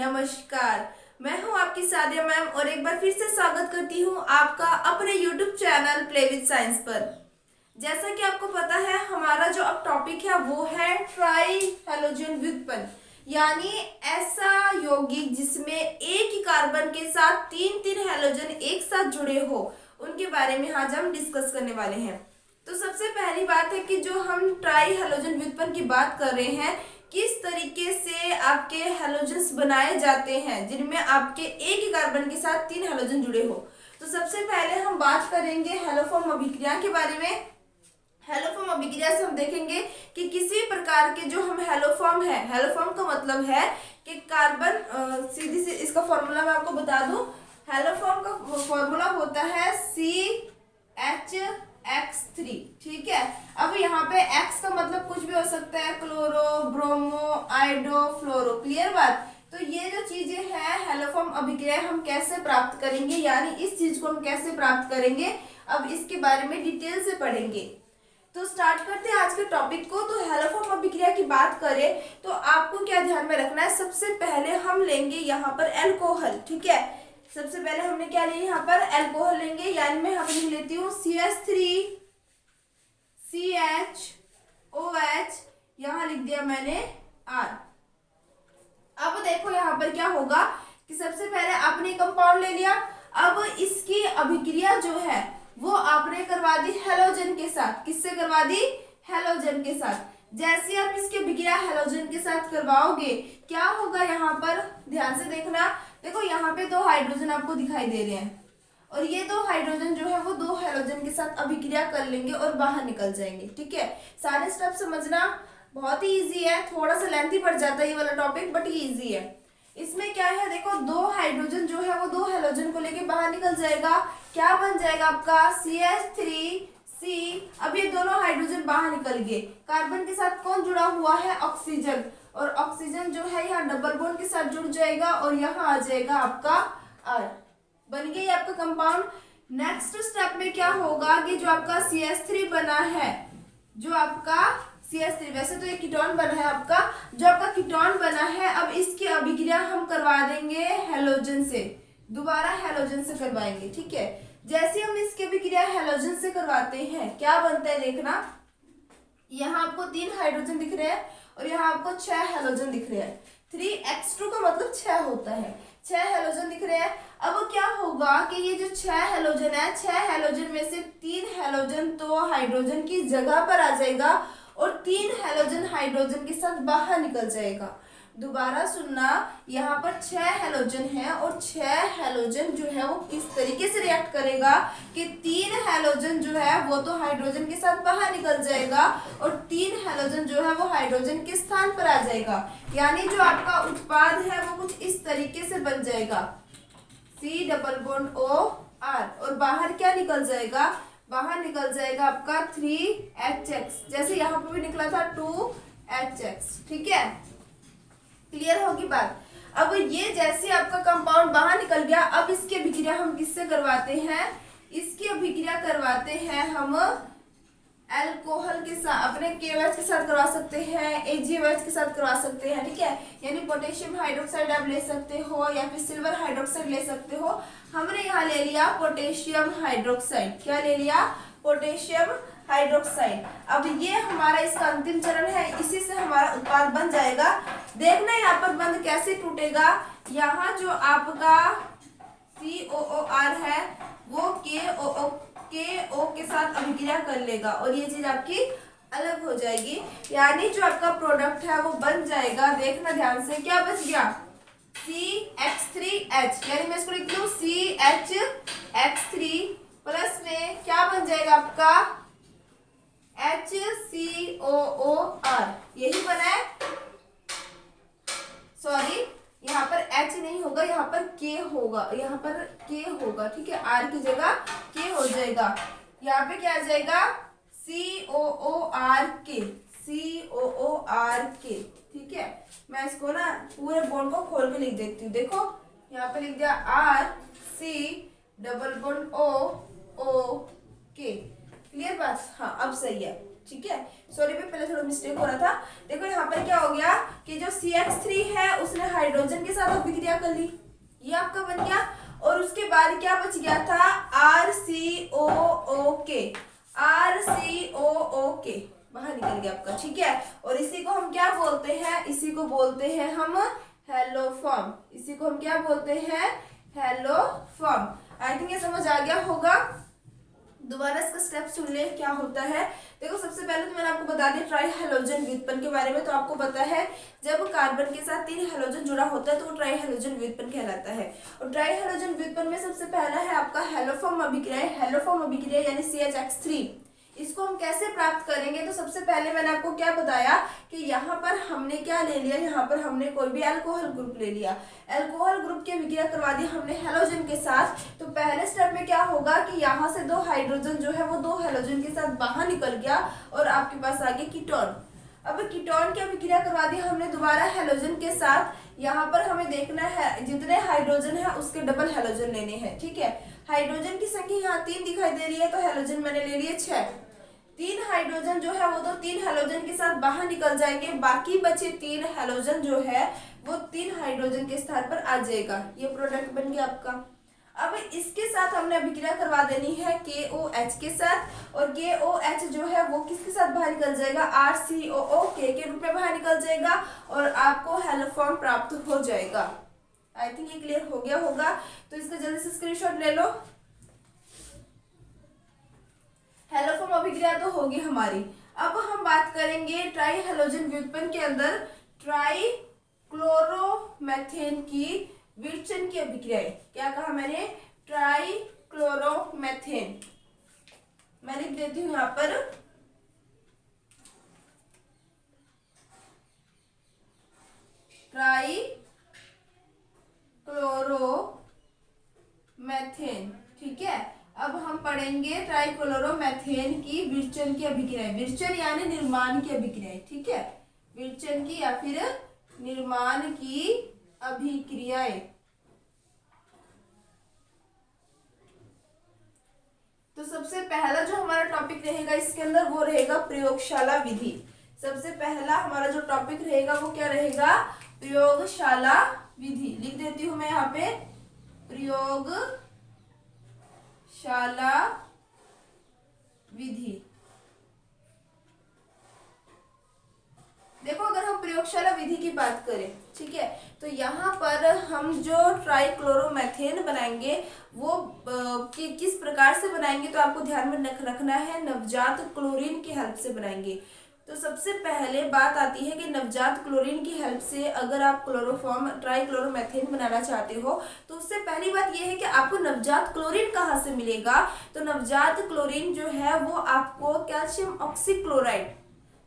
नमस्कार। मैं हूं आपकी सादिया मैम और एक बार फिर से स्वागत करती हूं आपका अपने YouTube channel play with science पर। जैसा कि आपको पता है हमारा जो अब टॉपिक है वो है ट्राई हैलोजन व्युत्पन्न, यानी ऐसा यौगिक जिसमें एक ही कार्बन के साथ तीन तीन हैलोजन एक साथ जुड़े हो, उनके बारे में आज हम डिस्कस करने वाले हैं। तो सबसे पहली बात है कि जो हम ट्राई हैलोजन व्युत्पन्न की बात कर रहे हैं, किस तरीके से आपके हैलोजन्स बनाए जाते हैं जिनमें आपके एक ही कार्बन के साथ तीन हैलोजन जुड़े हो। तो सबसे पहले हम बात करेंगे हैलोफॉर्म अभिक्रिया के बारे में। हैलोफॉर्म अभिक्रिया से हम देखेंगे कि किसी प्रकार के जो हम हैलोफॉर्म है, हैलोफॉर्म का मतलब है कि कार्बन, सीधी से इसका फॉर्मूला मैं आपको बता दूं। हैलोफॉर्म का फॉर्मूला होता है CH3, ठीक है। अब यहाँ पे X का मतलब कुछ भी हो सकता है, क्लोरो, ब्रोमो, आइडो, फ्लोरो। क्लियर बात। तो ये जो चीजें हैं हैलोफॉर्म अभिक्रिया हम कैसे प्राप्त करेंगे, यानी इस चीज को हम कैसे प्राप्त करेंगे, अब इसके बारे में डिटेल से पढ़ेंगे। तो स्टार्ट करते हैं आज के टॉपिक को। तो हैलोफॉर्म अभिक्रिया की बात करें तो आपको क्या ध्यान में रखना है, सबसे पहले हम लेंगे यहाँ पर एल्कोहल, ठीक है। सबसे पहले हमने क्या लिया, यहाँ पर एल्कोहल लेंगे, यानी मैं यहाँ पर लिख लेती हूँ CH3 CHOH, यहाँ लिख दिया मैंने R। अब देखो यहाँ पर क्या होगा कि सबसे पहले आपने कंपाउंड ले लिया, अब इसकी अभिक्रिया जो है वो आपने करवा दी हैलोजन के साथ। किससे करवा दी? हैलोजन के साथ। जैसे आप इसकी अभिक्रिया हैलोजन के साथ करवाओगे क्या होगा, यहाँ पर ध्यान से देखना। देखो यहाँ पे दो हाइड्रोजन आपको दिखाई दे रहे हैं और ये दो हाइड्रोजन जो है वो दो हैलोजन के साथ अभिक्रिया कर लेंगे और बाहर निकल जाएंगे, ठीक है। सारे स्टेप समझना बहुत ही इजी है, थोड़ा सा लेंथी पड़ जाता है ये वाला टॉपिक, बट ये इजी है। इसमें क्या है, देखो दो हाइड्रोजन जो है वो दो हैलोजन को लेके बाहर निकल जाएगा। क्या बन जाएगा आपका CH3C। अब ये दोनों हाइड्रोजन बाहर निकल गए, कार्बन के साथ कौन जुड़ा हुआ है? ऑक्सीजन। और ऑक्सीजन जो है यहाँ डबल बॉन्ड के साथ जुड़ जाएगा और यहाँ आ जाएगा आपका R। बन गया आपका कंपाउंड। नेक्स्ट स्टेप में क्या होगा कि जो आपका CH3 बना है, जो आपका CH3, वैसे तो ये कीटोन बना है आपका, जो आपका कीटोन बना है, अब इसकी अभिक्रिया हम करवा देंगे हैलोजन से, दोबारा हैलोजन से करवाएंगे, ठीक है। जैसे हम इसकी अभिक्रिया हैलोजन से करवाते हैं क्या बनता है देखना। यहाँ आपको तीन हाइड्रोजन दिख रहे हैं और यहाँ आपको 6 हैलोजन दिख रहे हैं। 3x2 का मतलब 6 होता है, 6 हैलोजन दिख रहे हैं। अब क्या होगा कि ये जो 6 हैलोजन है, 6 हैलोजन में से 3 हैलोजन तो हाइड्रोजन की जगह पर आ जाएगा और 3 हैलोजन हाइड्रोजन के साथ बाहर निकल जाएगा। दोबारा सुनना, यहाँ पर 6 हैलोजन है और 6 हैलोजन जो है वो किस तरीके से रिएक्ट करेगा कि 3 हैलोजन जो है वो तो हाइड्रोजन के साथ बाहर निकल जाएगा और 3 हैलोजन जो है वो हाइड्रोजन के स्थान पर आ जाएगा। यानी जो आपका उत्पाद है वो कुछ इस तरीके से बन जाएगा, C डबल बॉन्ड OR, और बाहर क्या निकल जाएगा? बाहर निकल जाएगा आपका 3HX, जैसे यहाँ पर भी निकला था 2HX, ठीक है। क्लियर होगी बात। अब ये जैसे आपका कंपाउंड बाहर निकल गया, अब इसकी अभिक्रिया हम किससे करवाते हैं? इसकी अभिक्रिया करवाते हैं हम अल्कोहल के साथ, अपने KOH के साथ करवा सकते हैं, AgOH के साथ करवा सकते हैं, ठीक है। यानी पोटेशियम हाइड्रोक्साइड आप ले सकते हो या फिर सिल्वर हाइड्रोक्साइड ले सकते हो। हमने यहाँ ले लिया पोटेशियम हाइड्रोक्साइड। क्या ले लिया? Potassium hydroxide. अब ये हमारा इसका अंतिम चरण है, इसी से हमारा उत्पाद बन जाएगा। देखना यहाँ पर बंध कैसे टूटेगा, यहाँ जो आपका COOR है वो KO के साथ अभिक्रिया कर लेगा और ये चीज आपकी अलग हो जाएगी, यानी जो आपका प्रोडक्ट है वो बन जाएगा। देखना ध्यान से, क्या बच गया? CH3H, यानी मैं इसको लिखती हूँ CHX3 प्लस में क्या बन जाएगा आपका HCOOR। यही बना है, सॉरी यहाँ पर H नहीं होगा, यहाँ पर K होगा, यहाँ पर K होगा, ठीक है। R की जगह K हो जाएगा। यहाँ पे क्या आ जाएगा? COORK, ठीक है। मैं इसको ना पूरे बॉन्ड को खोल के लिख देती हूँ। देखो यहाँ पे लिख दिया RC double bond OOK। Clear बात? हाँ अब सही है। ठीक है, सॉरी पे पहले थोड़ा मिस्टेक हो रहा था। देखो यहाँ पर क्या हो गया कि जो CH3 है उसने हाइड्रोजन के साथ अभिक्रिया कर ली, ये आपका बन गया। और उसके बाद क्या बच गया था, RCOOK, RCOOK बाहर निकल गया आपका, ठीक है। और इसी को हम क्या बोलते हैं, इसी को बोलते हैं हम हेलोफॉर्म, इसी को हम क्या बोलते हैं, हेलोफॉर्म। आई थिंक ये समझ आ गया होगा। दोबारा इसका स्टेप सुन ले क्या होता है। देखो सबसे पहले तो मैंने आपको बता दिया ट्राई हेलोजन व्युत्पन्न के बारे में। तो आपको पता है जब कार्बन के साथ 3 हेलोजन जुड़ा होता है तो वो ट्राई हेलोजन व्युत्पन्न कहलाता है। और ट्राई हेलोजन व्युत्पन्न में सबसे पहला है आपका हेलोफॉर्म अभिक्रिया। हेलोफॉर्म अभिक्रिया यानी CHX3, इसको हम कैसे प्राप्त करेंगे। तो सबसे पहले मैंने आपको क्या बताया कि यहाँ पर हमने क्या ले लिया, यहाँ पर हमने कोई भी अल्कोहल ग्रुप ले लिया, अल्कोहल ग्रुप की अभिक्रिया करवा दी हमने हेलोजन के साथ। तो पहले स्टेप में क्या होगा कि यहाँ से 2 हाइड्रोजन जो है वो 2 हेलोजन के साथ बाहर निकल गया और आपके पास आ गया कीटोन। अब कीटोन की अभिक्रिया करवा दी हमने दोबारा हेलोजन के साथ। यहाँ पर हमें देखना है जितने हाइड्रोजन है उसके डबल हेलोजन लेने हैं, ठीक है। हाइड्रोजन की संख्या यहाँ 3 दिखाई दे रही है तो हेलोजन मैंने ले लिए 6। 3 हाइड्रोजन जो है वो तो 3 हेलोजन के साथ बाहर निकल जाएंगे, बाकी बचे 3 हेलोजन जो है वो 3 हाइड्रोजन के स्थान पर आ जाएगा। ये प्रोडक्ट बन गया आपका। अब इसके साथ हमने अभिक्रिया करवा देनी है KOH के साथ, और KOH जो है वो किसके साथ बाहर निकल जाएगा, RCOOK के रूप में बाहर निकल जाएगा और आपको हेलोफॉर्म प्राप्त हो जाएगा। आई थिंक ये क्लियर हो गया होगा। तो इसका जल्दी से स्क्रीनशॉट ले लो। हेलोफॉर्म अभिक्रिया तो होगी हमारी। अब हम बात करेंगे ट्राई हेलोजन व्युत्पन्न के अंदर ट्राई क्लोरोमेथेन की विरचन की अभिक्रियाएं। क्या कहा मैंने, ट्राई क्लोरोमेथेन। मैं लिख देती हूं यहां पर ट्राई क्लोरोमेथेन, ठीक है। अब हम पढ़ेंगे ट्राइक्लोरोमेथेन की विरचन की अभिक्रिया। विरचन यानी निर्माण की अभिक्रिया, ठीक है। विरचन की या फिर निर्माण की अभिक्रियाएं। तो सबसे पहला जो हमारा टॉपिक रहेगा इसके अंदर वो रहेगा प्रयोगशाला विधि। सबसे पहला हमारा जो टॉपिक रहेगा वो क्या रहेगा, प्रयोगशाला विधि। लिख देती हूं मैं यहाँ पे प्रयोगशाला विधि। देखो अगर हम प्रयोगशाला विधि की बात करें, ठीक है, तो यहाँ पर हम जो ट्राइक्लोरोमेथेन बनाएंगे वो किस प्रकार से बनाएंगे, तो आपको ध्यान में रखना है नवजात क्लोरीन की हेल्प से बनाएंगे। तो सबसे पहले बात आती है कि नवजात क्लोरीन की हेल्प से अगर आप क्लोरोफॉर्म ट्राइक्लोरोमेथेन बनाना चाहते हो तो उससे पहली बात यह है कि आपको नवजात क्लोरीन कहाँ से मिलेगा। तो नवजात क्लोरीन जो है वो आपको कैल्शियम ऑक्सीक्लोराइड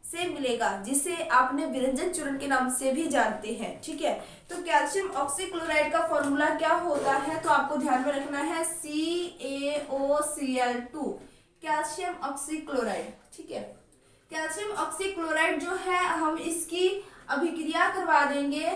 से मिलेगा, जिसे आपने विरंजन चूर्ण के नाम से भी जानते हैं, ठीक है। तो कैल्शियम ऑक्सीक्लोराइड का फॉर्मूला क्या होता है, तो आपको ध्यान में रखना है CaOCl2, कैल्शियम ऑक्सीक्लोराइड, ठीक है। कैल्शियम ऑक्सीक्लोराइड जो है हम इसकी अभिक्रिया करवा देंगे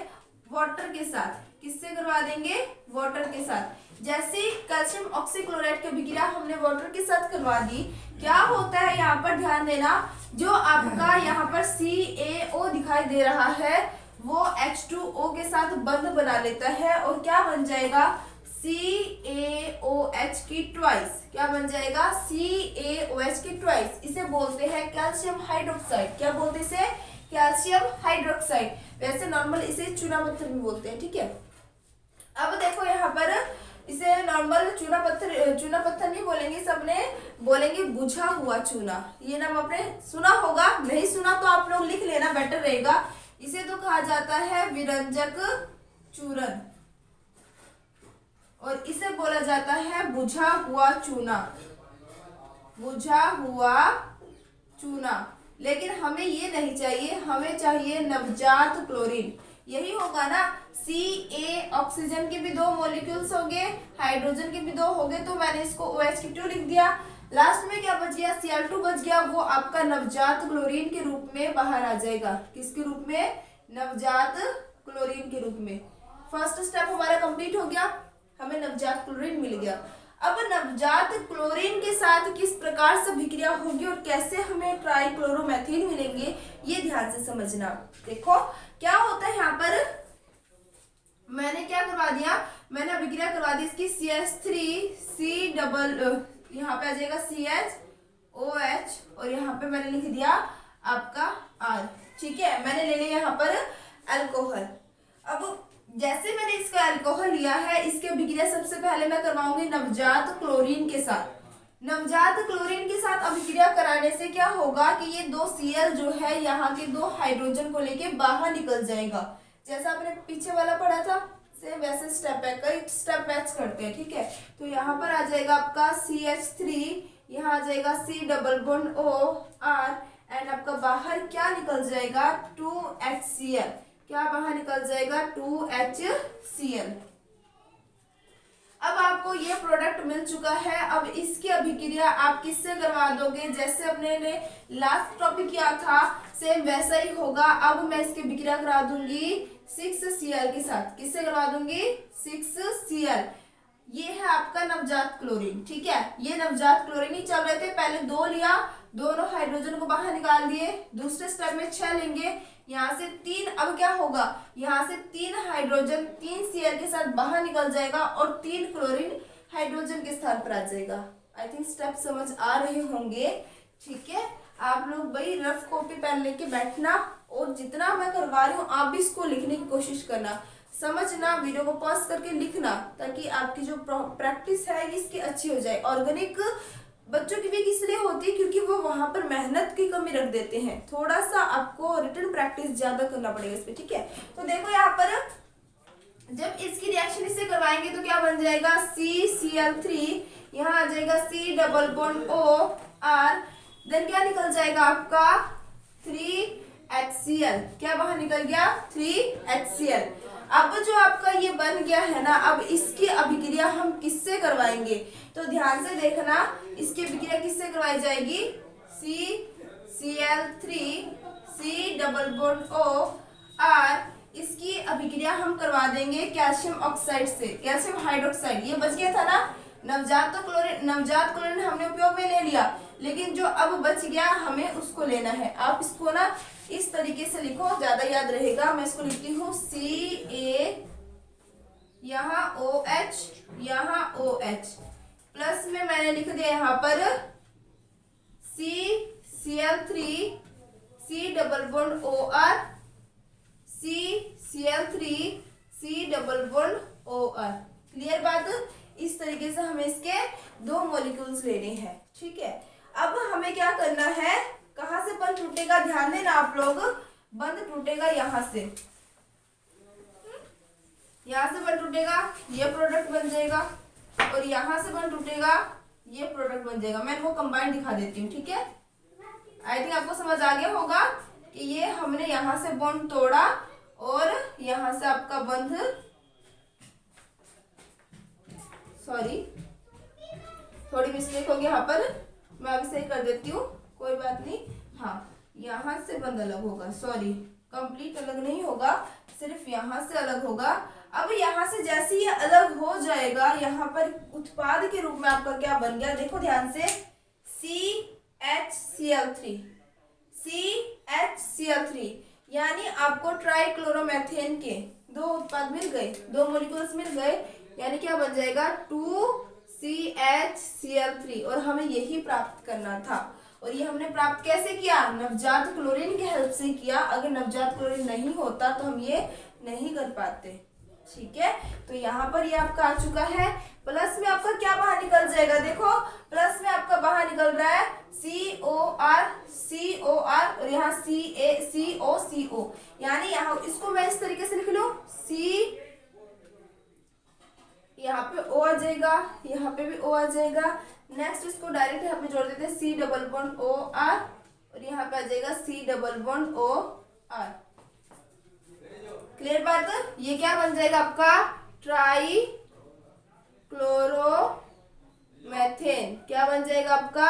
वाटर के साथ। किससे करवा देंगे, वाटर के साथ। जैसे कैल्शियम ऑक्सीक्लोराइड की अभिक्रिया हमने वाटर के साथ करवा दी, क्या होता है यहाँ पर ध्यान देना, जो आपका यहाँ पर CaO दिखाई दे रहा है वो H2O के साथ बंध बना लेता है और क्या बन जाएगा, CaOH की ट्वाइस। क्या बन जाएगा, CaOH की ट्वाइस। इसे बोलते हैं कैल्शियम हाइड्रोक्साइड। क्या बोलते हैं इसे, कैल्शियम हाइड्रोक्साइड। वैसे नॉर्मल इसे चूना पत्थर भी बोलते हैं, ठीक है। अब देखो यहाँ पर इसे नॉर्मल चूना पत्थर नहीं बोलेंगे, सबने बोलेंगे बुझा हुआ चूना। ये नाम आपने सुना होगा, नहीं सुना तो आप लोग लिख लेना, बेटर रहेगा। इसे तो कहा जाता है विरंजक चूर्ण और इसे बोला जाता है बुझा हुआ चूना, बुझा हुआ चूना। लेकिन हमें ये नहीं चाहिए, हमें चाहिए नवजात क्लोरीन। यही होगा ना, Ca ऑक्सीजन के भी 2 मॉलिक्यूल्स होंगे, हाइड्रोजन के भी 2 होंगे, तो मैंने इसको OH की 2 लिख दिया। लास्ट में क्या बच गया, Cl2 बच गया, वो आपका नवजात क्लोरीन के रूप में बाहर आ जाएगा। किसके रूप में, नवजात क्लोरीन के रूप में। फर्स्ट स्टेप हमारा कंप्लीट हो गया, हमें नवजात क्लोरीन मिल गया। अब नवजात क्लोरीन के साथ किस प्रकार से अभिक्रिया होगी और कैसे हमें ट्राइक्लोरोमेथेन मिलेंगे, ये ध्यान से समझना। देखो क्या होता है, यहाँ पर मैंने क्या करवा दिया, मैंने अभिक्रिया करवा दी इसकी CH3C डबल, यहाँ पे आ जाएगा CHOH और यहाँ पे मैंने लिख दिया आपका R। ठीक है, मैंने ले लिया यहाँ पर अल्कोहल। अब जैसे मैंने इसका अल्कोहल लिया है, इसकी अभिक्रिया सबसे पहले मैं करवाऊंगी नवजात क्लोरीन के साथ। नवजात क्लोरीन के साथ अभिक्रिया कराने से क्या होगा कि ये 2 Cl जो है यहाँ के 2 हाइड्रोजन को लेके बाहर निकल जाएगा। जैसा आपने पीछे वाला पढ़ा था सेम वैसे स्टेप बाय कई स्टेप मैच करते हैं। ठीक है, तो यहाँ पर आ जाएगा आपका CH3, यहाँ आ जाएगा C double bond OR and आपका बाहर क्या निकल जाएगा 2HCl। क्या बाहर निकल जाएगा 2HCl। अब आपको ये प्रोडक्ट मिल चुका है। अब इसकी अभिक्रिया आप किससे करवा दोगे, जैसे अपने ने लास्ट टॉपिक किया था सेम वैसा ही होगा। अब मैं इसकी अभिक्रिया करा दूंगी 6Cl के साथ। किससे करवा दूंगी 6Cl। ये है आपका नवजात क्लोरीन। ठीक है, ये नवजात क्लोरीन ही चल रहे थे, पहले 2 लिया, दोनों हाइड्रोजन को बाहर निकाल दिए, दूसरे स्टेप में 6 लेंगे, यहाँ से 3। अब क्या होगा, यहाँ से 3 हाइड्रोजन 3 Cl के साथ बाहर निकल जाएगा और 3 क्लोरीन हाइड्रोजन के स्थान पर आ जाएगा। आई थिंक स्टेप समझ आ रहे होंगे। ठीक है, आप लोग भाई रफ कॉपी पेन लेके बैठना और जितना मैं करवा रही हूँ आप भी इसको लिखने की कोशिश करना, समझना, वीडियो को पॉज करके लिखना, ताकि आपकी जो प्रैक्टिस है इसकी अच्छी हो जाए। ऑर्गेनिक बच्चों की भी इसलिए होती है क्योंकि वो वहां पर मेहनत की कमी रख देते हैं, थोड़ा सा आपको रिटन प्रैक्टिस ज्यादा करना पड़ेगा इस पे। ठीक है, तो देखो यहाँ पर जब इसकी रिएक्शन इससे करवाएंगे तो क्या बन जाएगा CCl3, यहाँ आ जाएगा C double bond OR, then क्या निकल जाएगा आपका 3HCl। क्या बाहर निकल गया 3HCl। अब जो आपका ये बन गया है ना, अब इसकी अभिक्रिया हम किससे करवाएंगे, तो ध्यान से देखना, इसकी अभिक्रिया किससे करवाई जाएगी CCl3 C double bond OR, इसकी अभिक्रिया हम करवा देंगे कैल्शियम ऑक्साइड से, कैल्शियम हाइड्रोक्साइड। ये बच गया था ना, नवजात क्लोरीन हमने उपयोग में ले लिया, लेकिन जो अब बच गया हमें उसको लेना है। आप इसको ना इस तरीके से लिखो, ज्यादा याद रहेगा। मैं इसको लिखती हूँ Ca, यहाँ OH, यहाँ OH, प्लस में मैंने लिख दिया यहाँ पर CCl3 C double bond OR, CCl3 C double bond OR। Clear बात, इस तरीके से हमें इसके 2 मॉलिक्यूल्स लेने हैं। ठीक है, अब हमें क्या करना है, कहाँ से बंध टूटेगा, ध्यान देना आप लोग, बंध टूटेगा यहाँ से, यहाँ से बंध टूटेगा, ये प्रोडक्ट बन जाएगा, और यहाँ से बंध टूटेगा, ये प्रोडक्ट बन जाएगा। मैं इनको कंबाइन दिखा देती हूँ। ठीक है, आई थिंक आपको समझ आ गया होगा कि ये हमने यहाँ से बॉन्ड तोड़ा और यहाँ से आपका बंध, सॉरी थोड़ी मिस्टेक होगी यहाँ पर, मैं अभी सही कर देती हूँ, कोई बात नहीं। हाँ, यहाँ से बंद अलग होगा, सॉरी कंप्लीट अलग नहीं होगा, सिर्फ यहाँ से अलग होगा। अब यहाँ से जैसे ये अलग हो जाएगा, यहाँ पर उत्पाद के रूप में आपका क्या बन गया, देखो ध्यान से, CHCl3, CHCl3, यानी आपको ट्राइक्लोरोमेथेन के 2 उत्पाद मिल गए, 2 मॉलिक्यूल्स मिल गए, यानी क्या बन जाएगा 2CHCl3। और हमें यही प्राप्त करना था, और ये हमने प्राप्त कैसे किया, नवजात क्लोरीन की हेल्प से किया। अगर नवजात क्लोरीन नहीं होता तो हम ये नहीं कर पाते। ठीक है, तो यहाँ पर ये आपका आ चुका है। प्लस में आपका क्या बाहर निकल जाएगा, देखो प्लस में आपका बाहर निकल रहा है COR और यहाँ CO, यानी यहाँ इसको मैं इस तरीके से लिख लूं, C, यहाँ पे O आ जाएगा, यहाँ पे भी O आ जाएगा। नेक्स्ट इसको डायरेक्ट यहाँ पे जोड़ देते हैं C डबल बॉन्ड OR, और यहाँ पे आ जाएगा C double bond OR। Clear बात, ये क्या बन जाएगा आपका ट्राइक्लोरोमेथेन। क्या बन जाएगा आपका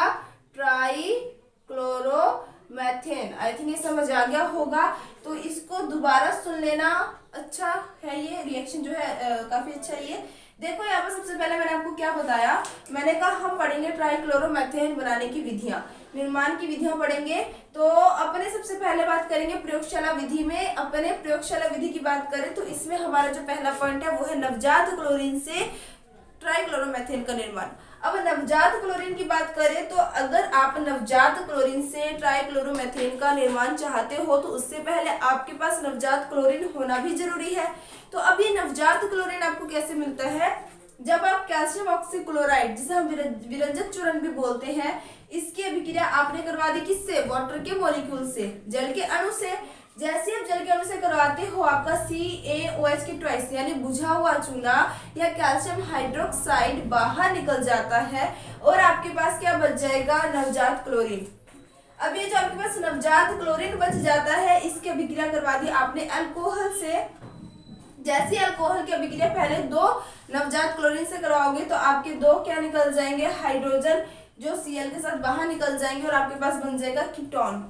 ट्राइक्लोरोमेथेन। आई थिंक ये समझ आ गया होगा, तो इसको दोबारा सुन लेना, अच्छा है ये रिएक्शन जो है काफी अच्छा है ये। देखो यहाँ पर सबसे पहले मैंने आपको क्या बताया, मैंने कहा हम पढ़ेंगे ट्राइक्लोरोमेथेन बनाने की विधियां, निर्माण की विधियां पढ़ेंगे। तो अपने सबसे पहले बात करेंगे प्रयोगशाला विधि में। अपने प्रयोगशाला विधि की बात करें तो इसमें हमारा जो पहला पॉइंट है वो है नवजात क्लोरीन से ट्राइक्लोरोमेथेन का निर्माण। अब नवजात क्लोरीन की बात करें तो अगर आप नवजात क्लोरीन से ट्राइक्लोरोमेथेन का निर्माण चाहते हो तो उससे पहले आपके पास नवजात क्लोरीन होना भी जरूरी है। तो अब ये नवजात क्लोरीन आपको कैसे मिलता है, जब आप कैल्शियम ऑक्सीक्लोराइड जिसे हम विरंजक चूर्ण भी बोलते हैं, इसकी अभिक्रिया आपने करवा दी किससे, वाटर के मॉलिक्यूल से, जल के अणु से। जैसे आप जल के अणु से करवाते हो आपका CaOH के ट्वाइस यानी बुझा हुआ चूना या कैल्शियम हाइड्रोक्साइड बाहर निकल जाता है और आपके पास क्या बच जाएगा, नवजात क्लोरीन। अब ये जो आपके पास नवजात क्लोरीन बच जाता है, इसकी अभिक्रिया करवा दी आपने अल्कोहल से। जैसे अल्कोहल की अभिक्रिया पहले 2 नवजात क्लोरीन से करवाओगे तो आपके 2 क्या निकल जाएंगे, हाइड्रोजन जो Cl के साथ बाहर निकल जाएंगे और आपके पास बन जाएगा कीटोन।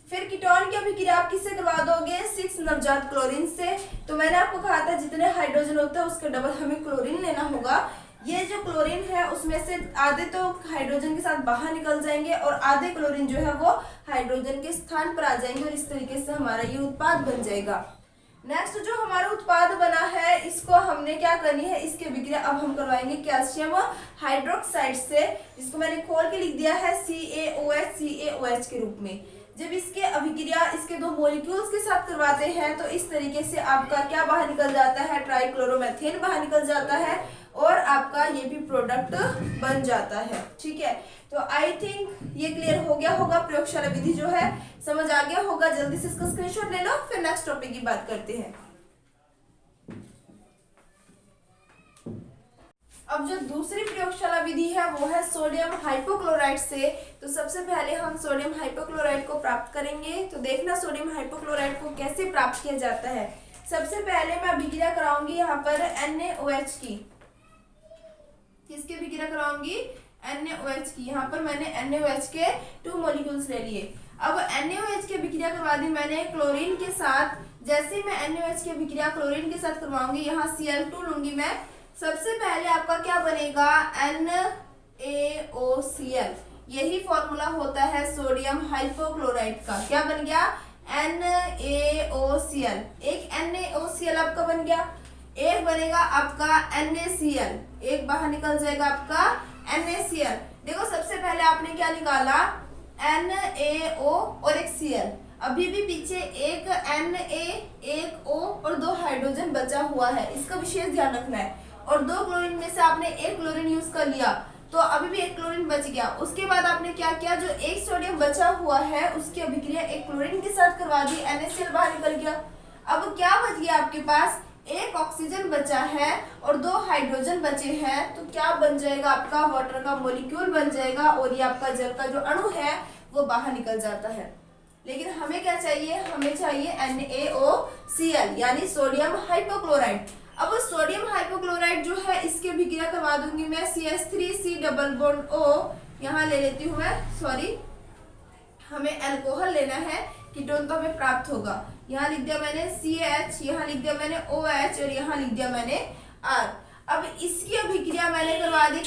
फिर कीटोन की अभिक्रिया आप किससे करवा दोगे, 6 नवजात क्लोरीन से। तो मैंने आपको कहा था जितने हाइड्रोजन होता है उसका डबल हमें क्लोरीन लेना होगा। ये जो क्लोरीन है उसमें से आधे तो हाइड्रोजन के साथ बाहर निकल जाएंगे और आधे क्लोरीन जो है वो हाइड्रोजन के स्थान पर आ जाएंगे और इस तरीके से हमारा ये उत्पाद बन जाएगा। नेक्स्ट जो हमारा उत्पाद बना है इसको हमने क्या करनी है, इसकी अभिक्रिया अब हम करवाएंगे कैल्शियम हाइड्रोक्साइड से, जिसको मैंने खोल के लिख दिया है CaOH के रूप में। जब इसके अभिक्रिया इसके 2 मॉलिक्यूल्स के साथ करवाते हैं तो इस तरीके से आपका क्या बाहर निकल जाता है, ट्राइक्लोरोमेथेन बाहर निकल जाता है और आपका ये भी प्रोडक्ट बन जाता है। ठीक है, तो आई थिंक ये क्लियर हो गया होगा, प्रयोगशाला विधि जो है समझ आ गया होगा। जल्दी से इसका स्क्रीनशॉट ले लो, फिर नेक्स्ट टॉपिक की बात करते हैं। अब जो दूसरी प्रयोगशाला विधि है वो है सोडियम हाइपोक्लोराइड से। तो सबसे पहले हम सोडियम हाइपोक्लोराइड को प्राप्त करेंगे। तो देखना सोडियम हाइपोक्लोराइड को कैसे प्राप्त किया जाता है। सबसे पहले मैं अभिक्रिया कराऊंगी यहाँ पर NaOH की। किसकी अभिक्रिया कराऊंगी, NaOH की। यहाँ पर मैंने NaOH के 2 मॉलिक्यूल्स ले लिए। अब NaOH की अभिक्रिया करवा दी मैंने क्लोरीन के साथ। जैसे मैं NaOH की अभिक्रिया क्लोरीन के साथ करवाऊंगी, यहाँ Cl2 लूंगी मैं। सबसे पहले आपका क्या बनेगा, NaOCl। यही फॉर्मूला होता है सोडियम हाइपोक्लोराइड का। क्या बन गया, NaOCl। एक NaOCl आपका बन गया, एक बनेगा आपका NaCl, एक बाहर निकल जाएगा आपका NaCl। देखो सबसे पहले आपने क्या निकाला, NaO और एक Cl। अभी भी पीछे एक Na, एक O और 2 हाइड्रोजन बचा हुआ है, इसका विशेष ध्यान रखना है। और 2 क्लोरीन में से आपने एक क्लोरीन यूज कर लिया तो अभी भी एक क्लोरीन बच गया। उसके बाद आपने क्या किया, जो एक सोडियम बचा हुआ है उसकी अभिक्रिया एक क्लोरीन के साथ करवा दी, NaCl बाहर निकल गया। अब क्या बच गया आपके पास, एक ऑक्सीजन बचा है और 2 हाइड्रोजन बचे हैं। तो क्या बन जाएगा, आपका वाटर का मॉलिक्यूल बन जाएगा और ये आपका जल का जो अणु है वो बाहर निकल जाता है। लेकिन हमें क्या चाहिए, हमें चाहिए NaOCl यानी सोडियम हाइपोक्लोराइड। अब सोडियम हाइपोक्लोराइड जो है इसकी अभिक्रिया करवा दूंगी मैं CH3C डबल बॉन्ड O। यहाँ ले लेती हूँ मैं, सॉरी हमें अल्कोहल लेना है, कीटोन तो हमें प्राप्त होगा। यहाँ लिख दिया मैंने CH, यहाँ लिख दिया मैंने OH और यहाँ लिख दिया मैंने R। अब इसकी अभिक्रिया मैंने करवा दी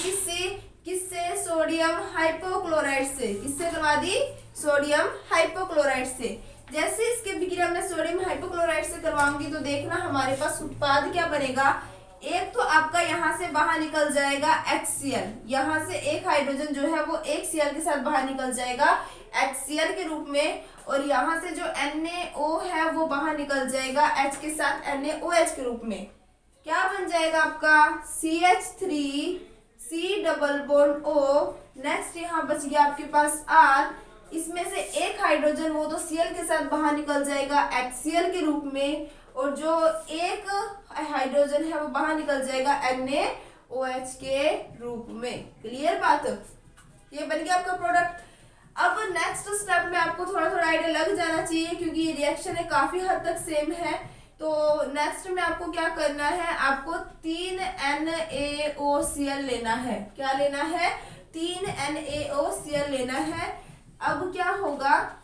किससे, सोडियम हाइपोक्लोराइड से। किससे करवा दी, सोडियम हाइपोक्लोराइड से। जैसे इसके अभिक्रिया में सोडियम हाइपोक्लोराइड से करवाऊंगी तो देखना हमारे पास उत्पाद क्या बनेगा। एक तो आपका यहाँ से बाहर निकल जाएगा HCl, यहाँ से एक हाइड्रोजन जो है वो एक Cl के साथ बाहर निकल जाएगा HCl के रूप में, और यहाँ से जो NaO है वो बाहर निकल जाएगा H के साथ NaOH के रूप में। क्या बन जाएगा आपका CH3C double bond O। Next यहाँ बच गया आपके पास R। इसमें से एक हाइड्रोजन वो तो Cl के साथ बाहर निकल जाएगा HCl के रूप में, और जो एक हाइड्रोजन है वो बाहर निकल जाएगा NaOH के रूप में। क्लियर बात, ये बन गया आपका प्रोडक्ट। अब नेक्स्ट स्टेप में आपको थोड़ा थोड़ा आइडिया लग जाना चाहिए क्योंकि ये रिएक्शन है काफी हद तक सेम है। तो नेक्स्ट में आपको क्या करना है, आपको 3 NaOCl लेना है। क्या लेना है, 3 NaOCl लेना है। अब क्या होगा,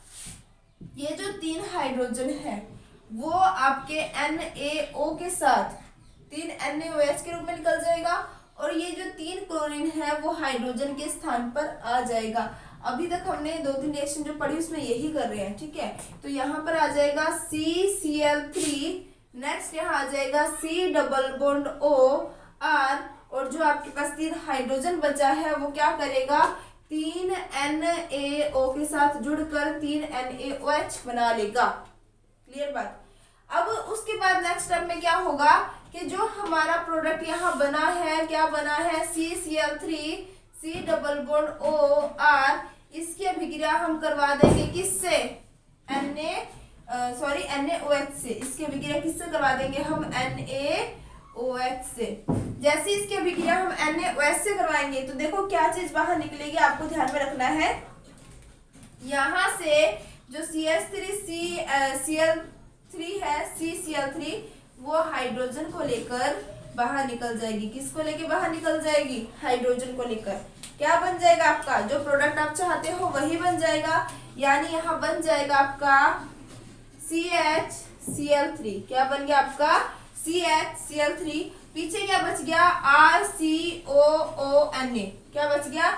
ये जो 3 हाइड्रोजन है वो आपके NaO के साथ 3 NaOH के रूप में निकल जाएगा और ये जो 3 क्लोरीन है वो हाइड्रोजन के स्थान पर आ जाएगा। अभी तक हमने 2-3 रिएक्शन जो पढ़ी उसमें यही कर रहे हैं, ठीक है। तो यहाँ पर आ जाएगा CCl3, नेक्स्ट यहाँ आ जाएगा C डबल बॉन्ड OR, और जो आपके पास 3 हाइड्रोजन बचा है वो क्या करेगा, 3 NaO के साथ जुड़कर 3 NaOH बना लेगा। क्लियर बात। अब उसके बाद नेक्स्ट स्टेप में क्या होगा कि जो हमारा प्रोडक्ट यहाँ बना है, क्या बना है, CCl3 C double bond OR, इसकी अभिक्रिया हम करवा देंगे किससे, NaOH से। इसकी अभिक्रिया किससे करवा देंगे हम, NaOH से। जैसे इसकी अभिक्रिया हम NaOH से करवाएंगे तो देखो क्या चीज बाहर निकलेगी, आपको ध्यान में रखना है। यहाँ से जो CH3Cl3 है, CCl3, वो हाइड्रोजन को लेकर बाहर निकल जाएगी। किसको लेके बाहर निकल जाएगी, हाइड्रोजन को लेकर। क्या बन जाएगा आपका, जो प्रोडक्ट आप चाहते हो वही बन जाएगा। यानी यहाँ बन जाएगा आपका CHCl3। क्या बन गया आपका, CHCl3। पीछे क्या बच गया, RCOONA। क्या बच गया,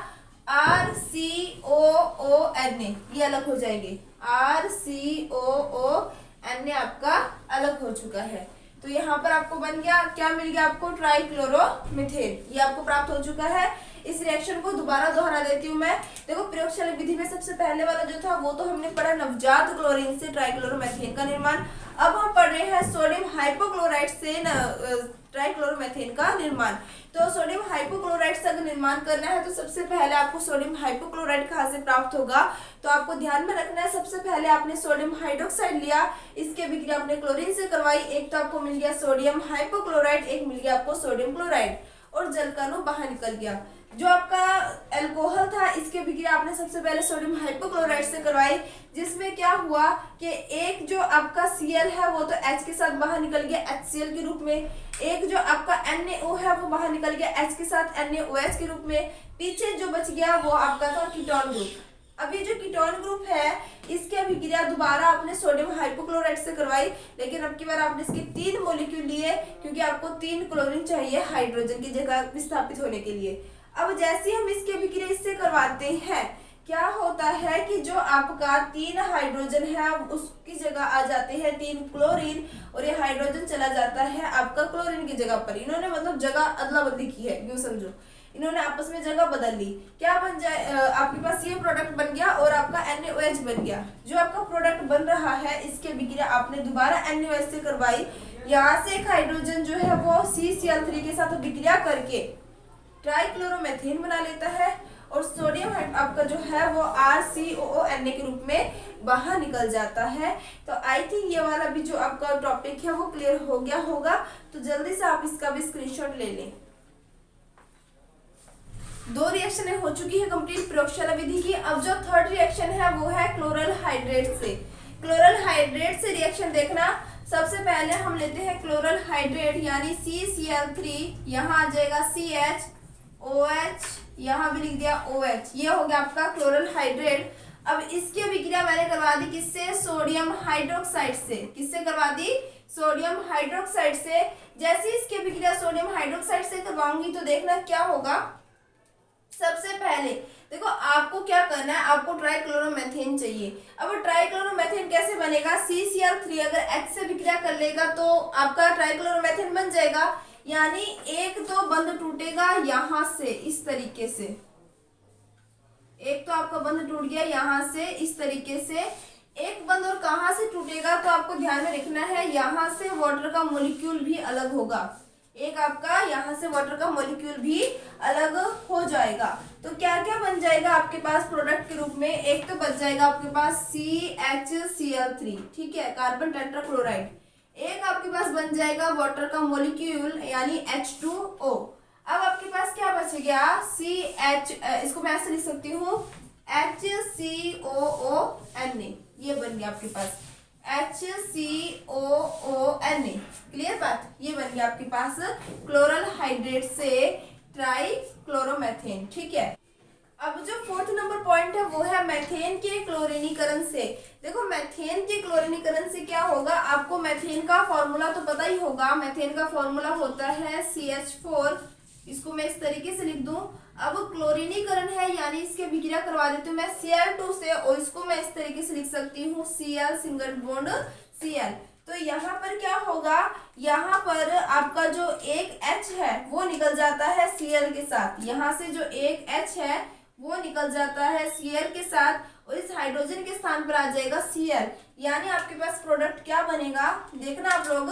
RCOONA। ये अलग हो जाएंगे, RCOONA आपका अलग हो चुका है। तो यहाँ पर आपको बन गया, क्या मिल गया आपको, ट्राइक्लोरोमीथेन। ये आपको प्राप्त हो चुका है। इस रिएक्शन को दोबारा दोहरा देती हूँ मैं। देखो प्रयोगशाला विधि में सबसे पहले वाला जो था वो तो हमने पढ़ा नवजात क्लोरीन से ट्राइक्लोरोमीथेन का निर्माण। अब हम पढ़ रहे हैं सोडियम हाइपोक्लोराइट से ट्राइक्लोरोमीथेन का निर्माण। तो सोडियम हाइपोक्लोराइट से अगर निर्माण करना है तो सबसे पहले आपको सोडियम हाइपोक्लोराइट कहाँ से प्राप्त होगा, तो आपको ध्यान में रखना है। सबसे पहले आपने सोडियम हाइड्रोक्साइड लिया, इसकी अभिक्रिया आपने क्लोरीन से करवाई, एक तो आपको मिल गया सोडियम हाइपोक्लोराइट, एक मिल गया आपको सोडियम क्लोराइड, और जल का अणु बाहर निकल गया। जो आपका अल्कोहल था इसके अभिक्रिया आपने सबसे पहले सोडियम हाइपोक्लोराइट से करवाई, जिसमें क्या हुआ कि एक जो आपका Cl है वो तो H के साथ बाहर निकल गया HCl के रूप में, एक जो आपका NaO है वो बाहर निकल गया H के साथ NaOH के रूप में, पीछे जो बच गया वो आपका था कीटोन ग्रुप। अब ये जो कीटोन ग्रुप है इसकी अभिक्रिया दोबारा आपने सोडियम हाइपोक्लोराइट से करवाई, लेकिन अब की बार आपने इसके 3 मॉलिक्यूल लिए, क्योंकि आपको 3 क्लोरीन चाहिए हाइड्रोजन की जगह विस्थापित होने के लिए। अब जैसे हम इसकी अभिक्रिया इससे करवाते हैं, क्या होता है कि जो आपका 3 हाइड्रोजन है उसकी जगह आ जाते हैं 3 क्लोरीन, और ये हाइड्रोजन चला जाता है आपका क्लोरीन की जगह पर। इन्होंने मतलब जगह अदला बदली की है, यूं समझो, इन्होंने आपस में जगह बदल ली। क्या बन जाए, आपके पास ये प्रोडक्ट बन गया और आपका NaOH बन गया। जो आपका प्रोडक्ट बन रहा है इसकी अभिक्रिया आपने दोबारा NaOH से करवाई, यहाँ से एक हाइड्रोजन जो है वो CCl3 के साथ अभिक्रिया करके ट्राइक्लोरोमीथेन बना लेता है, और सोडियम आपका जो है वो RCOONA के रूप में बाहर निकल जाता है। तो आई थिंक ये वाला भी जो आपका टॉपिक है वो क्लियर हो गया होगा। तो जल्दी से आप इसका भी स्क्रीनशॉट ले लें। 2 रिएक्शन हो चुकी है कंप्लीट प्रयोगशाला विधि की। अब जो थर्ड रिएक्शन है वो है क्लोरल हाइड्रेट से। क्लोरल हाइड्रेट से रिएक्शन देखना, सबसे पहले हम लेते हैं क्लोरल हाइड्रेट यानी CCl3, यहाँ आ जाएगा CHOH, यहाँ भी लिख दिया OH, ये हो गया आपका क्लोरल हाइड्रेट। अब इसकी अभिक्रिया मैंने करवा दी किससे, सोडियम हाइड्रोक्साइड से। किससे करवा दी, सोडियम हाइड्रोक्साइड से। जैसे इसकी अभिक्रिया सोडियम हाइड्रोक्साइड से करवाऊंगी तो देखना क्या होगा। सबसे पहले देखो आपको क्या करना है, आपको ट्राइक्लोरोमीथेन चाहिए। अब ट्राइक्लोरोमीथेन कैसे बनेगा, CCl3 अगर H से विक्रिया कर लेगा तो आपका ट्राइक्लोरोमीथेन बन जाएगा। यानी एक तो बंध टूटेगा यहाँ से इस तरीके से, एक तो आपका बंध टूट गया यहाँ से इस तरीके से। एक बंध और कहाँ से टूटेगा तो आपको ध्यान में रखना है, यहाँ से वाटर का मॉलिक्यूल भी अलग होगा। एक आपका यहाँ से वाटर का मॉलिक्यूल भी अलग हो जाएगा। तो क्या क्या बन जाएगा आपके पास प्रोडक्ट के रूप में, एक तो बच जाएगा आपके पास CHCl3, ठीक है, कार्बन टेट्राक्लोराइड। एक आपके पास बन जाएगा वाटर का मॉलिक्यूल यानी H2O। अब आपके पास क्या बच गया, इसको मैं ऐसे लिख सकती हूँ HCOONA, ये बन गया आपके पास HCOONA। क्लियर बात, ये बन गया आपके पास क्लोरल हाइड्रेट से ट्राइक्लोरोमीथेन, ठीक है। अब जो 4th नंबर पॉइंट है वो है मेथेन के क्लोरीनीकरण से। देखो मेथेन के क्लोरीनीकरण से क्या होगा, आपको मेथेन का फॉर्मूला तो पता ही होगा। मेथेन का फॉर्मूला होता है CH4 इसको मैं इस तरीके से लिख दूं। अब क्लोरीनीकरण है यानी इसकी अभिक्रिया करवा देती हूँ मैं Cl2 से, और इसको मैं इस तरीके से लिख सकती हूँ Cl सिंगल बॉन्ड Cl। तो यहाँ पर क्या होगा, यहाँ पर आपका जो एक H है वो निकल जाता है Cl के साथ, यहाँ से जो एक H है वो निकल जाता है Cl के साथ, और इस हाइड्रोजन के स्थान पर आ जाएगा Cl, यानी आपके पास प्रोडक्ट क्या बनेगा, देखना आप लोग।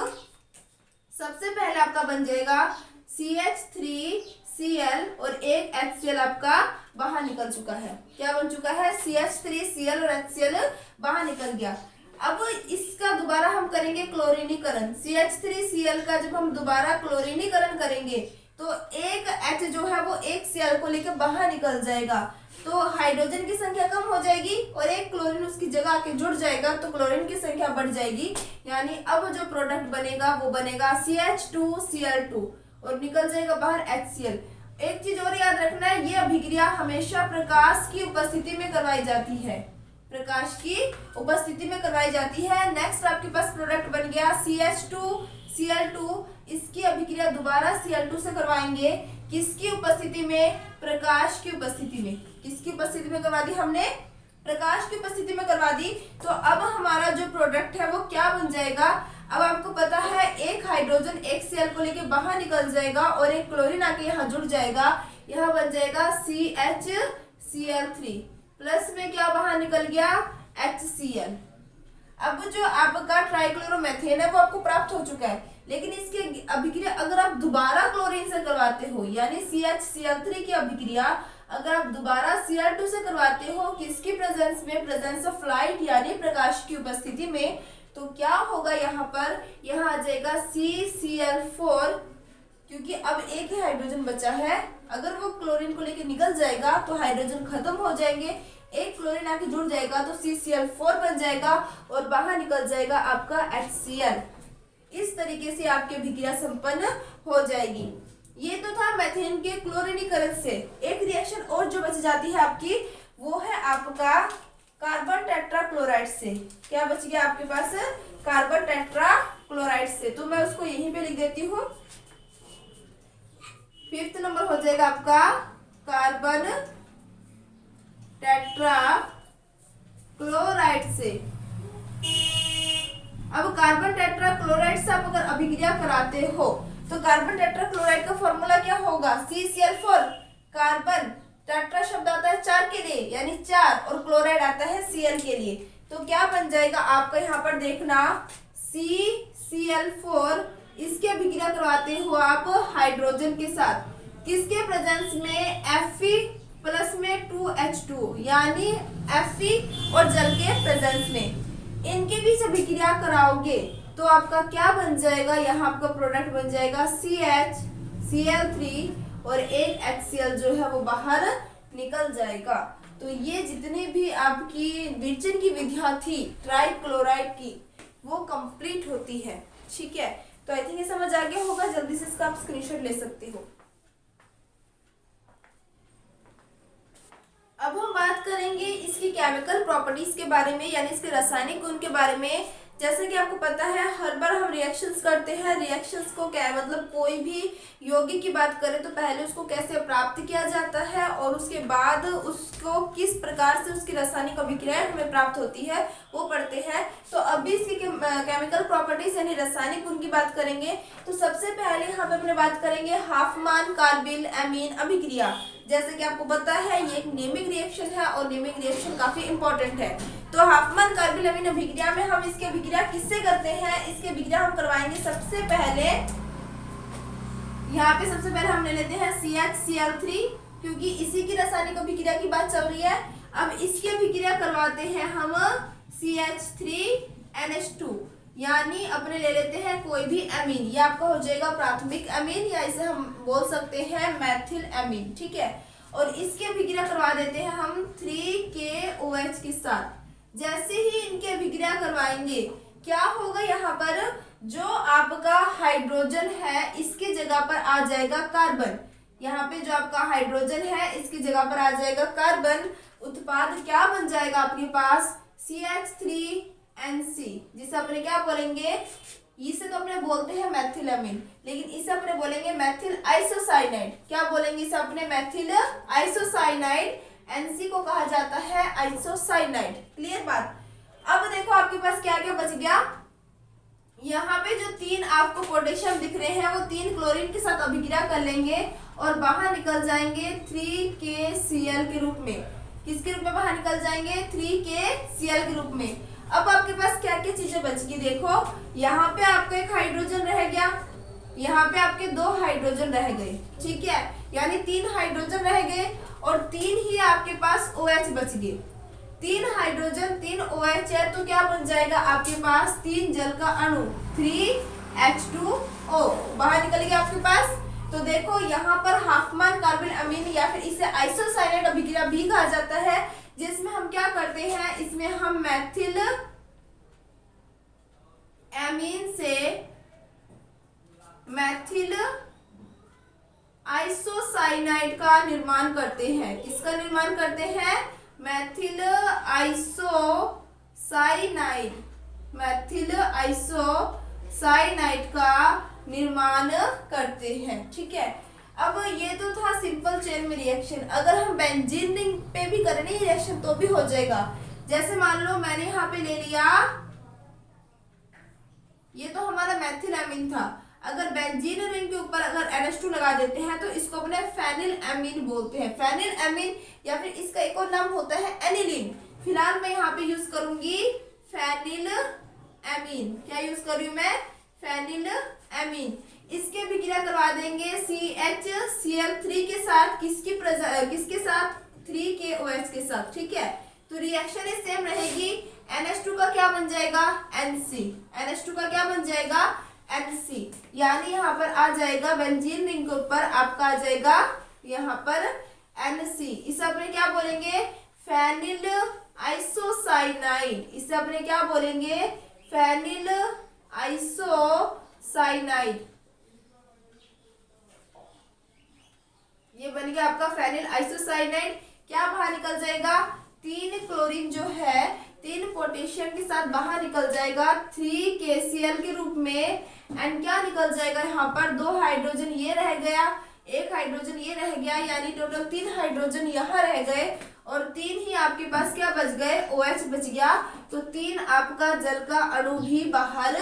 सबसे पहले आपका बन जाएगा CH3Cl और एक HCl आपका बाहर निकल चुका है। क्या बन चुका है, CH3Cl और HCl बाहर निकल गया। अब इसका दोबारा हम करेंगे क्लोरीनीकरण। CH3Cl का जब हम दोबारा क्लोरीनीकरण करेंगे तो एक H जो है वो एक Cl को लेकर बाहर निकल जाएगा, तो हाइड्रोजन की संख्या कम हो जाएगी और एक क्लोरीन उसकी जगह आके जुड़ जाएगा, तो क्लोरीन की संख्या बढ़ जाएगी। यानी अब जो प्रोडक्ट बनेगा वो बनेगा CH2Cl2 और निकल जाएगा बाहर HCl। एक चीज और याद रखना है, ये अभिक्रिया हमेशा प्रकाश की उपस्थिति में करवाई जाती है, प्रकाश की उपस्थिति में करवाई जाती है। नेक्स्ट आपके पास प्रोडक्ट बन गया CH2Cl2। इसकी अभिक्रिया दोबारा Cl2 से करवाएंगे, किसकी उपस्थिति में, प्रकाश की उपस्थिति में। किसकी उपस्थिति में करवा दी हमने, प्रकाश की उपस्थिति में करवा दी। तो अब हमारा जो प्रोडक्ट है वो क्या बन जाएगा, अब आपको पता है एक हाइड्रोजन एक Cl को लेके बाहर निकल जाएगा और एक क्लोरीन आके यहाँ जुड़ जाएगा, यह बन जाएगा CHCl3 प्लस में क्या बाहर निकल गया, HCl। अब जो आपका ट्राइक्लोरोमेथेन है वो आपको प्राप्त हो चुका है, लेकिन इसकी अभिक्रिया अगर आप दोबारा क्लोरीन से करवाते हो, यानी CHCl3 की अभिक्रिया अगर आप दोबारा Cl2 से करवाते हो, किसकी प्रेजेंस में, प्रेजेंस ऑफ लाइट यानी प्रकाश की उपस्थिति में, तो क्या होगा, यहाँ पर यहाँ आ जाएगा CCl4, क्योंकि अब एक ही हाइड्रोजन बचा है। अगर वो क्लोरीन को लेकर निकल जाएगा तो हाइड्रोजन खत्म हो जाएंगे, एक क्लोरीन आके जुड़ जाएगा तो CCl4 बन जाएगा और बाहर निकल जाएगा आपका HCl। इस तरीके से आपकी अभिक्रिया संपन्न हो जाएगी। ये तो था मेथेन के क्लोरीनीकरण से। एक रिएक्शन और जो बच जाती है आपकी, वो है आपका कार्बन टेट्राक्लोराइड से। क्या बच गया आपके पास, कार्बन टेट्राक्लोराइड से, तो मैं उसको यहीं पे लिख देती हूँ। 5th नंबर हो जाएगा आपका कार्बन टेट्राक्लोराइड से। अब कार्बन टेट्राक्लोराइड से आप अगर अभिक्रिया कराते हो तो कार्बन टेट्राक्लोराइड का फॉर्मूला क्या होगा, CCl4। कार्बन टेट्रा शब्द आता है 4 के लिए यानी 4, और क्लोराइड आता है Cl के लिए, तो क्या बन जाएगा आपका, यहाँ पर देखना CCl4। इसकी अभिक्रिया करवाते हो आप हाइड्रोजन के साथ, किसके प्रेजेंस में, Fe प्लस में 2H2 यानी Fe और जल के प्रेजेंस में, इनके बीच अभिक्रिया कराओगे तो आपका क्या बन जाएगा, यहाँ आपका प्रोडक्ट बन जाएगा CHCl3 और एक HCl जो है वो बाहर निकल जाएगा। तो ये जितनी भी आपकी विरचन की विधियां थी ट्राइक्लोराइड की, वो कंप्लीट होती है। ठीक है, तो आई थिंक ये समझ आ गया होगा, जल्दी से इसका आप स्क्रीनशॉट ले सकते हो। अब हम बात करेंगे इसकी केमिकल प्रॉपर्टीज के बारे में, यानी इसके रासायनिक गुण के बारे में। जैसे कि आपको पता है हर बार हम रिएक्शंस करते हैं, रिएक्शंस को क्या मतलब कोई भी यौगिक की बात करें तो पहले उसको कैसे प्राप्त किया जाता है और उसके बाद उसको किस प्रकार से उसकी रासायनिक अभिक्रियाएं हमें प्राप्त होती है वो पढ़ते हैं। तो अभी इसकी केमिकल प्रॉपर्टीज यानी रासायनिक गुण की बात करेंगे। तो सबसे पहले हम अपने बात करेंगे हाफमान कार्बिल एमीन अभिक्रिया। जैसे कि आपको पता है ये एक नेमिक रिएक्शन है और नेमिक रिएक्शन काफी इंपॉर्टेंट है। तो हाफमान कार्बिल एमीन अभिक्रिया में हम इसकी अभिक्रिया किससे करते हैं, इसकी अभिक्रिया हम करवाएंगे सबसे पहले, यहाँ पे सबसे पहले हम ले लेते हैं CHCl3, क्योंकि इसी की रासायनिक अभिक्रिया की बात चल रही है। अब इसकी अभिक्रिया करवाते हैं हम CH3NH2, यानी अपने ले लेते हैं कोई भी एमीन, ये आपका हो जाएगा प्राथमिक एमीन या इसे हम बोल सकते हैं मैथिल एमीन। ठीक है, और इसकी अभिक्रिया करवा देते हैं हम 3KOH के साथ। जैसे ही इनकी अभिक्रिया करवाएंगे क्या होगा, यहाँ पर जो आपका हाइड्रोजन है इसकी जगह पर आ जाएगा कार्बन। यहाँ पे जो आपका हाइड्रोजन है इसकी जगह पर आ जाएगा कार्बन। उत्पाद क्या बन जाएगा आपके पास, CH3NC, जिसे अपने क्या बोलेंगे इसे तो अपने बोलते हैं मेथिलामीन, लेकिन इसे अपने बोलेंगे मेथिल आइसोसाइनाइड। क्या बोलेंगे इसे अपने? Methyl isocyanide. एनसी को कहा जाता है आइसोसाइनाइड। क्लियर बात। अब देखो आपके पास क्या क्या बच गया। यहाँ पे जो 3 आपको पोटेशियम दिख रहे हैं वो 3 क्लोरीन के साथ अभिक्रिया कर लेंगे और बाहर निकल जाएंगे 3KCl के रूप में। किसके रूप में बाहर निकल जाएंगे? 3KCl के रूप में। अब आपके पास क्या क्या चीजें बच गई देखो। यहाँ पे आपका एक हाइड्रोजन रह गया, यहाँ पे आपके 2 हाइड्रोजन रह गए, ठीक है, यानी 3 हाइड्रोजन रह गए और 3 ही आपके पास OH बच गए। 3 हाइड्रोजन 3 OH है तो क्या बन जाएगा आपके पास? 3 जल का अणु 3H2O बाहर निकल गया आपके पास। तो देखो यहाँ पर हाफमैन कार्बन अमीन या फिर इसे आइसोसाइनाइड अभिक्रिया भी कहा जाता है, जिसमें हम क्या करते हैं, इसमें हम मेथिल एमीन से मेथिल आइसोसाइनाइड का निर्माण करते हैं। किसका निर्माण करते हैं? मेथिल आइसोसाइनाइड, मेथिल आइसोसाइनाइड का निर्माण करते हैं, ठीक है। अब ये तो था सिंपल चेन में रिएक्शन। अगर हम बेंजीन रिंग पे भी करें रिएक्शन तो भी हो जाएगा। जैसे मान लो मैंने यहाँ पे ले लिया, ये तो हमारा मेथिल एमीन था, अगर बेंजीन रिंग के ऊपर अगर NH2 लगा देते हैं तो इसको अपने फेनिल एमीन बोलते हैं। फेनिल एमीन या फिर इसका एक और नाम होता है एनिलीन। फिलहाल मैं यहाँ पे यूज करूंगी फेनिल एमीन। क्या यूज कर रही हूँ मैं? Phenyl amine. इसके अभिक्रिया करवा देंगे CHCl3 के साथ। किसके साथ? 3KOH के साथ, ठीक है। तो रिएक्शन सेम रहेगी। NH2 का क्या बन जाएगा? NC। NH2 का क्या बन जाएगा? NC। यानी यहाँ पर आ जाएगा बेंजीन रिंग के ऊपर आपका आ जाएगा यहाँ पर NC। इसे अपने क्या बोलेंगे? Phenyl isocyanide. इसे अपने क्या बोलेंगे? Phenyl isocyanide. ये बन गया आपका फेनिल आइसोसाइनाइड। क्या बाहर निकल जाएगा? 3 क्लोरीन जो है 3 पोटेशियम के साथ बाहर निकल जाएगा 3KCl के रूप में। एंड क्या निकल जाएगा यहाँ पर? 2 हाइड्रोजन ये रह गया, 1 हाइड्रोजन ये रह गया, यानी टोटल 3 हाइड्रोजन यहाँ रह गए और 3 ही आपके पास क्या बच गए? OH बच गया। तो 3 आपका जल का अणु भी बाहर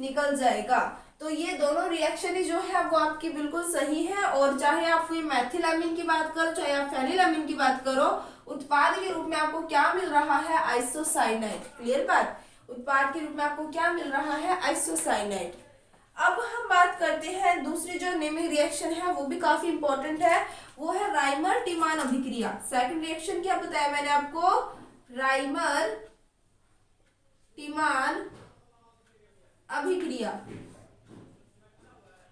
निकल जाएगा। तो ये दोनों रिएक्शन जो है वो आपकी बिल्कुल सही है। और चाहे आप कोई मेथिल अमीन की बात करो, चाहे आप फेनिल अमीन की बात करो, उत्पाद के रूप में आपको क्या मिल रहा है? आइसोसाइनाइड। क्लियर बात। उत्पाद के रूप में आपको क्या मिल रहा है? आइसोसाइनाइड। अब हम बात करते हैं दूसरी जो नेमिंग रिएक्शन है वो भी काफी इंपॉर्टेंट है, वो है राइमर टीमान अभिक्रिया। सेकंड रिएक्शन क्या बताया मैंने आपको? राइमर टीमान अभिक्रिया।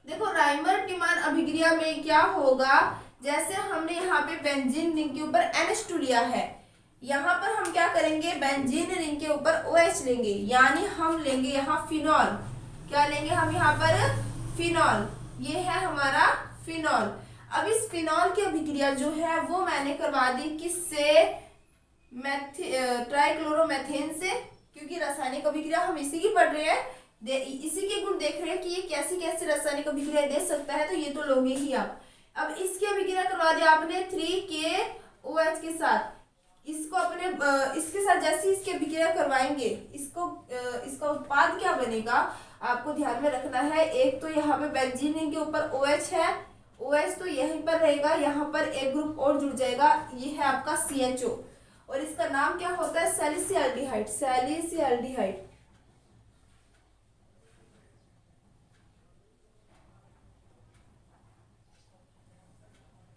देखो राइमर टीमान अभिक्रिया में क्या होगा, जैसे हमने यहाँ पे बेंजीन रिंग के ऊपर NH2 लिया है, यहाँ पर हम क्या करेंगे? बेंजीन रिंग के ऊपर OH लेंगे, यानी हम लेंगे यहाँ फिनॉल। क्या लेंगे हम यहाँ पर? फिनॉल। ये है हमारा फिनॉल। अब इस फिनॉल की अभिक्रिया जो है वो मैंने करवा दी किससे? ट्राइक्लोरोमेथेन से, क्योंकि रासायनिक अभिक्रिया हम इसी की पढ़ रहे हैं, इसी के गुण देख रहे हैं कि ये कैसी कैसी रासायनिक अभिक्रिया दे सकता है, तो ये तो लोगे ही आप। अब इसकी अभिक्रिया करवा दिया आपने 3KOH के साथ। इसको अपने इसके साथ जैसे इसकी अभिक्रिया करवाएंगे, इसका उत्पाद क्या बनेगा आपको ध्यान में रखना है। एक तो यहाँ पे बेंजीन रिंग के ऊपर OH है, OH तो यहीं पर रहेगा, यहाँ पर एक ग्रुप और जुड़ जाएगा, ये है आपका CHO और इसका नाम क्या होता है? सैलिसिल्डिहाइड। सैलिसिल्डिहाइड,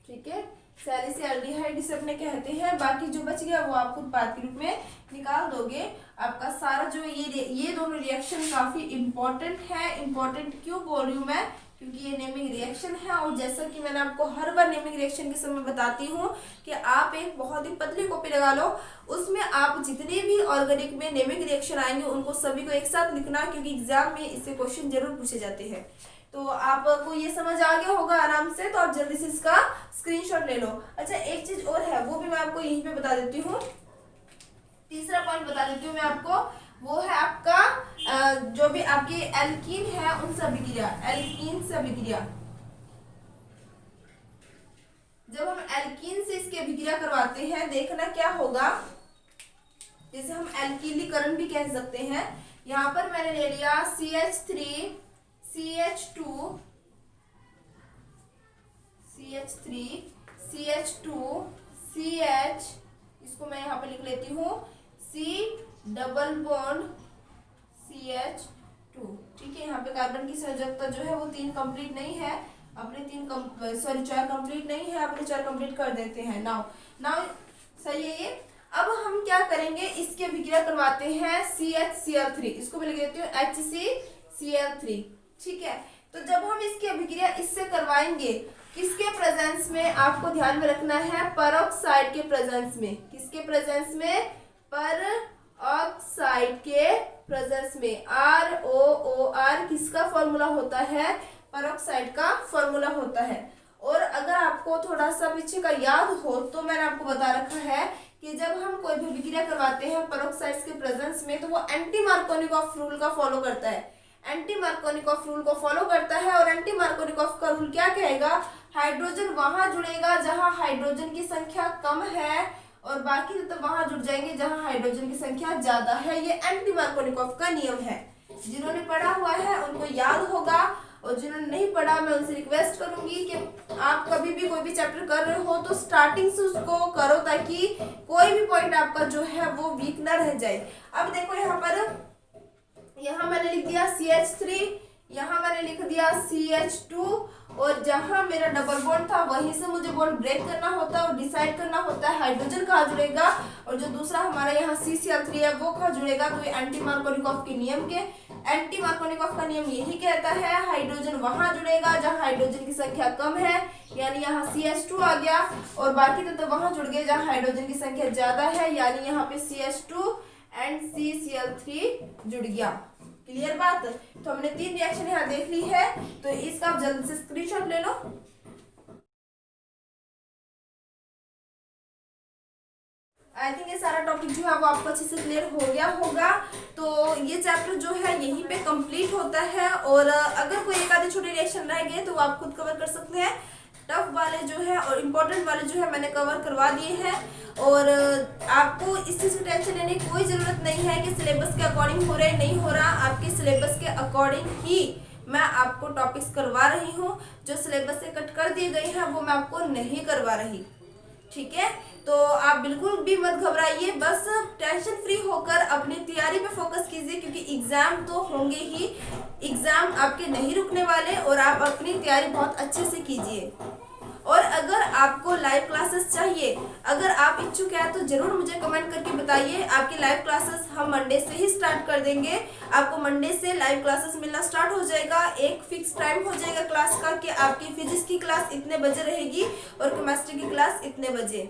ठीक है। सैलिसिल्डिहाइड इसे अपने कहते हैं। बाकी जो बच गया वो आप उत्पाद के रूप में निकाल दोगे। आपका सारा जो ये दोनों रिएक्शन काफी इंपॉर्टेंट है। इंपॉर्टेंट क्यों बोल रही हूँ मैं? क्योंकि ये नेमिंग रिएक्शन है और जैसा कि मैंने आपको हर बार नेमिंग रिएक्शन के समय बताती हूँ कि आप एक बहुत ही पतली कॉपी लगा लो, उसमें आप जितने भी ऑर्गेनिक में नेमिंग रिएक्शन आएंगे उनको सभी को एक साथ लिखना, क्योंकि एग्जाम में इससे क्वेश्चन जरूर पूछे जाते हैं। तो आपको ये समझ आ गया होगा आराम से, तो आप जल्दी से इसका स्क्रीनशॉट ले लो। अच्छा एक चीज और है, वो भी मैं आपको यहीं पे बता देती हूँ। तीसरा पॉइंट बता देती हूँ मैं आपको। वो है आपका जो भी आपके एल्कीन है उनसे अभिक्रिया, एल्कीन से अभिक्रिया। जब हम एल्कीन से इसकी अभिक्रिया करवाते हैं, देखना क्या होगा, जैसे हम एल्कीलीकरण भी कह सकते हैं। यहाँ पर मैंने ले लिया CH3 CH2 CH3 CH2 CH, इसको मैं यहाँ पे लिख लेती हूँ C डबल बॉन्ड CH2। ठीक है, यहाँ पे कार्बन की संयोजकता जो है वो 3 कंप्लीट नहीं है, अपने 4 कंप्लीट नहीं है, अपने 4 कंप्लीट कर देते हैं। नाउ सही है ये। अब हम क्या करेंगे, इसकी अभिक्रिया करवाते हैं CHCl3, इसको मैं लिख देती हूँ HCCl3। ठीक है, तो जब हम इसकी अभिक्रिया इससे करवाएंगे, किसके प्रेजेंस में, आपको ध्यान में रखना है, पेरोक्साइड के प्रेजेंस में। किसके प्रेजेंस में? पेरोक्साइड के प्रेजेंस में। ROOR किसका फॉर्मूला होता है? पेरोक्साइड का फॉर्मूला होता है। और अगर आपको थोड़ा सा पीछे का याद हो तो मैंने आपको बता रखा है कि जब हम कोई भी अभिक्रिया करवाते हैं पेरोक्साइड्स के प्रेजेंस में, तो वो एंटी मार्कोनिकॉफ रूल का फॉलो करता है। एंटी मार्कोनिकॉफ रूल को फॉलो करता है। और एंटी मार्कोनिकॉफ का रूल क्या कहेगा? हाइड्रोजन वहां जुड़ेगा जहां हाइड्रोजन की संख्या कम है, और बाकी तो वहां जुड़ जाएंगे जहां हाइड्रोजन की संख्या ज्यादा है। ये एंटी मार्कोनिकॉफ का नियम है। जिन्होंने पढ़ा हुआ है उनको याद होगा, और जिन्होंने नहीं पढ़ा मैं उनसे रिक्वेस्ट करूंगी कि आप कभी भी कोई भी चैप्टर कर रहे हो तो स्टार्टिंग से उसको करो, ताकि कोई भी पॉइंट आपका जो है वो वीक ना रह जाए। अब देखो यहाँ मैंने लिख दिया CH3, यहाँ मैंने लिख दिया CH2, और जहां मेरा डबल बॉन्ड था वहीं से मुझे बॉन्ड ब्रेक करना होता है और डिसाइड करना होता है हाइड्रोजन कहाँ जुड़ेगा, और जो दूसरा हमारा यहाँ CCl3 है वो कहाँ जुड़ेगा। तो ये एंटी मार्कोनिकॉफ के नियम के, एंटी मार्कोनिकॉफ का नियम यही कहता है हाइड्रोजन वहां जुड़ेगा जहां हाइड्रोजन की संख्या कम है, यानी यहाँ CH2 आ गया, और बाकी तो वहां जुड़ गए जहां हाइड्रोजन की संख्या ज्यादा है, यानी यहाँ पे CH2 एंड CCl3 जुड़ गया। क्लियर बात? तो हमने 3 रिएक्शन यहाँ देख ली है, तो इसका आप जल्दी से स्क्रीनशॉट ले लो। आई थिंक ये सारा टॉपिक जो है वो आपको अच्छे से क्लियर हो गया होगा। तो ये चैप्टर जो है यहीं पे कंप्लीट होता है, और अगर कोई एक आधे छोटे रिएक्शन रह गए तो आप खुद कवर कर सकते हैं। टफ वाले जो है और इम्पोर्टेंट वाले जो है मैंने कवर करवा दिए हैं, और आपको इस चीज़ की टेंशन लेने की कोई ज़रूरत नहीं है कि सिलेबस के अकॉर्डिंग हो रहा है नहीं हो रहा। आपके सिलेबस के अकॉर्डिंग ही मैं आपको टॉपिक्स करवा रही हूँ। जो सिलेबस से कट कर दिए गए हैं वो मैं आपको नहीं करवा रही। ठीक है, तो आप बिल्कुल भी मत घबराइए, बस टेंशन फ्री होकर अपनी तैयारी पे फोकस कीजिए, क्योंकि एग्जाम तो होंगे ही, एग्जाम आपके नहीं रुकने वाले, और आप अपनी तैयारी बहुत अच्छे से कीजिए। और अगर आपको लाइव क्लासेस चाहिए, अगर आप इच्छुक हैं तो जरूर मुझे कमेंट करके बताइए। आपकी लाइव क्लासेस हम मंडे से ही स्टार्ट कर देंगे। आपको मंडे से लाइव क्लासेस मिलना स्टार्ट हो जाएगा। एक फिक्स टाइम हो जाएगा क्लास का कि आपकी फिजिक्स की क्लास इतने बजे रहेगी और केमिस्ट्री की क्लास इतने बजे।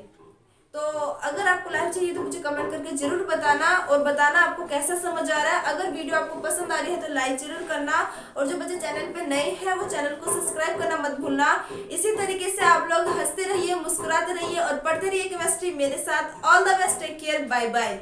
तो अगर आपको लाइव चाहिए तो मुझे कमेंट करके जरूर बताना, और बताना आपको कैसा समझ आ रहा है। अगर वीडियो आपको पसंद आ रही है तो लाइक जरूर करना, और जो बच्चे चैनल पे नए हैं वो चैनल को सब्सक्राइब करना मत भूलना। इसी तरीके से आप लोग हंसते रहिए, मुस्कुराते रहिए और पढ़ते रहिए केमिस्ट्री मेरे साथ। All the best, take care, bye bye.